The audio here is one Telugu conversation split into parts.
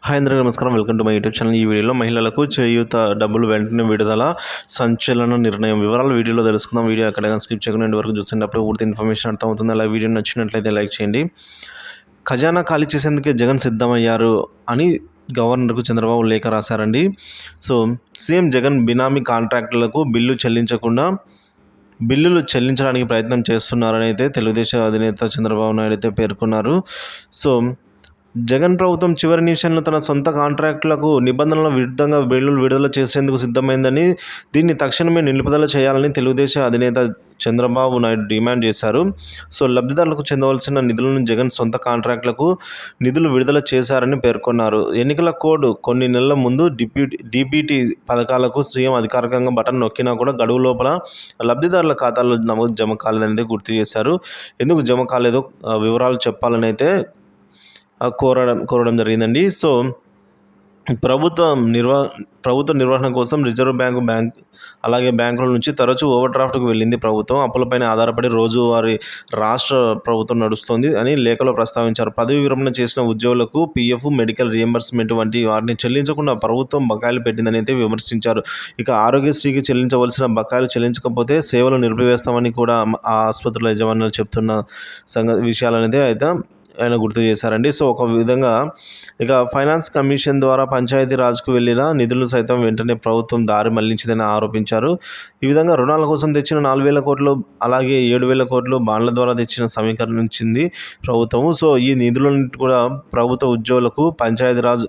హాయ్ అందరికీ నమస్కారం. Welcome to my YouTube channel. ఈ వీడియోలో మహిళలకు చేయూత డబ్బులు వెంటనే విడుదల సంచలన నిర్ణయం వివరాలు వీడియోలో తెలుసుకుందాం. వీడియో ఎక్కడైనా స్కిప్ చేయకుండా ఎండ్ వరకు చూస్తున్నప్పుడు పూర్తి ఇన్ఫర్మేషన్ అర్థమవుతుంది. అలా వీడియో నచ్చినట్లయితే లైక్ చేయండి. ఖజానా ఖాళీ చేసేందుకే జగన్ సిద్ధమయ్యారు అని గవర్నర్కు చంద్రబాబు లేఖ రాశారండి. సో సీఎం జగన్ బినామీ కాంట్రాక్టులకు బిల్లులు చెల్లించడానికి ప్రయత్నం చేస్తున్నారని అయితే తెలుగుదేశం అధినేత చంద్రబాబు నాయుడు అయితే పేర్కొన్నారు. సో జగన్ ప్రభుత్వం చివరి నిమిషంలో తన సొంత కాంట్రాక్టులకు నిబంధనల విరుద్ధంగా బిల్లులు విడుదల చేసేందుకు సిద్ధమైందని, దీన్ని తక్షణమే నిలుపుదల చేయాలని తెలుగుదేశం అధినేత చంద్రబాబు నాయుడు డిమాండ్ చేశారు. సో లబ్ధిదారులకు చెందవలసిన నిధులను జగన్ సొంత కాంట్రాక్టులకు నిధులు విడుదల చేశారని పేర్కొన్నారు. ఎన్నికల కోడ్ కొన్ని నెలల ముందు డీబీటీ పథకాలకు సీఎం అధికారికంగా బటన్ నొక్కినా కూడా గడువు లోపల లబ్ధిదారుల ఖాతాల్లో నమోదు జమ కాలేదని గుర్తు చేశారు. ఎందుకు జమ కాలేదో వివరాలు చెప్పాలని అయితే కోరడం జరిగిందండి. సో ప్రభుత్వ నిర్వహణ కోసం రిజర్వ్ బ్యాంక్ అలాగే బ్యాంకుల నుంచి తరచూ ఓవర్ డ్రాఫ్ట్కు వెళ్ళింది ప్రభుత్వం. అప్పులపైన ఆధారపడి రోజువారీ రాష్ట్ర ప్రభుత్వం నడుస్తుంది అని లేఖలో ప్రస్తావించారు. పదవి విరమణ చేసిన ఉద్యోగులకు పీఎఫ్, మెడికల్ రియంబర్స్మెంట్ వంటి వాటిని చెల్లించకుండా ప్రభుత్వం బకాయిలు పెట్టిందని అయితే విమర్శించారు. ఇక ఆరోగ్యశ్రీకి చెల్లించవలసిన బకాయిలు చెల్లించకపోతే సేవలు నిలిపివేస్తామని కూడా ఆ ఆసుపత్రుల యజమానులు చెప్తున్న విషయాలనేది అయితే ఆయన గుర్తు చేశారండి. సో ఒక విధంగా ఇక ఫైనాన్స్ కమిషన్ ద్వారా పంచాయతీ రాజ్కు వెళ్ళిన నిధులను సైతం వెంటనే ప్రభుత్వం దారి మళ్లించిందని ఆరోపించారు. ఈ విధంగా రుణాల కోసం తెచ్చిన 4,000 కోట్లు అలాగే 7,000 కోట్లు బాండ్ల ద్వారా తెచ్చిన సమీకరించింది ప్రభుత్వము. సో ఈ నిధులను కూడా ప్రభుత్వ ఉద్యోగులకు, పంచాయతీరాజ్,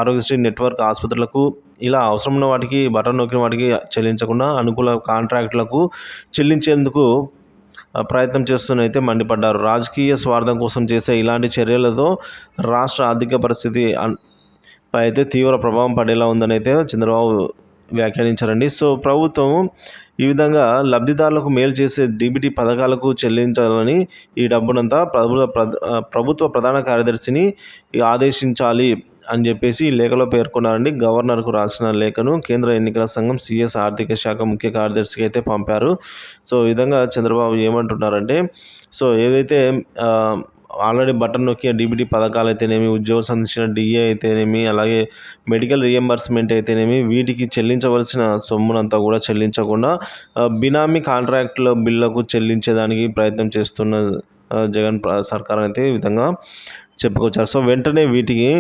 ఆరోగ్యశ్రీ నెట్వర్క్ ఆసుపత్రులకు ఇలా అవసరం ఉన్న వాటికి బటన్ నొక్కిన వాటికి చెల్లించకుండా అనుకూల కాంట్రాక్టులకు చెల్లించేందుకు ప్రయత్నం చేస్తూనైతే మండిపడ్డారు. రాజకీయ స్వార్థం కోసం చేసే ఇలాంటి చర్యలతో రాష్ట్ర ఆర్థిక పరిస్థితి పై అయితే తీవ్ర ప్రభావం పడేలా ఉందని అయితే చంద్రబాబు వ్యాఖ్యానించారండి. సో ప్రభుత్వం ఈ విధంగా లబ్ధిదారులకు మేలు చేసే డీబీటీ పథకాలకు చెల్లించాలని ఈ డబ్బునంతా ప్రభుత్వ ప్రధాన కార్యదర్శిని ఆదేశించాలి అని చెప్పేసి ఈ లేఖలో పేర్కొన్నారండి. గవర్నర్కు రాసిన లేఖను కేంద్ర ఎన్నికల సంఘం సిఎస్ ఆర్థిక శాఖ ముఖ్య కార్యదర్శికి అయితే పంపారు. సో ఈ విధంగా చంద్రబాబు ఏమంటున్నారంటే, సో ఏదైతే ఆల్రెడీ బటన్ నొక్కిన డీబీటీ పథకాలు అయితేనేమి, ఉద్యోగులకు సంబంధించిన డిఏ అయితేనేమి, అలాగే మెడికల్ రియంబర్స్మెంట్ అయితేనేమి, వీటికి చెల్లించవలసిన సొమ్మునంతా కూడా చెల్లించకుండా బినామీ కాంట్రాక్టుల బిల్లులకు చెల్లించేదానికి ప్రయత్నం చేస్తున్న జగన్ సర్కార్ అయితే ఈ విధంగా చెప్పుకొచ్చారు. సో వెంటనే వీటికి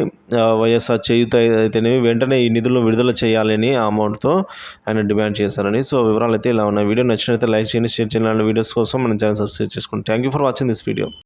వైఎస్ఆర్ చేయూత అయితేనేమి వెంటనే ఈ నిధులను విడుదల చేయాలని ఆ అమౌంట్తో ఆయన డిమాండ్ చేశారని. సో వివరాలు అయితే ఇలా ఉన్నాయి. వీడియో నచ్చినట్లయితే లైక్ చేయండి, షేర్ చేయండి. వీడియోస్ కోసం మన ఛానల్ సబ్స్క్రైబ్ చేసుకోండి. Thank you for watching this video.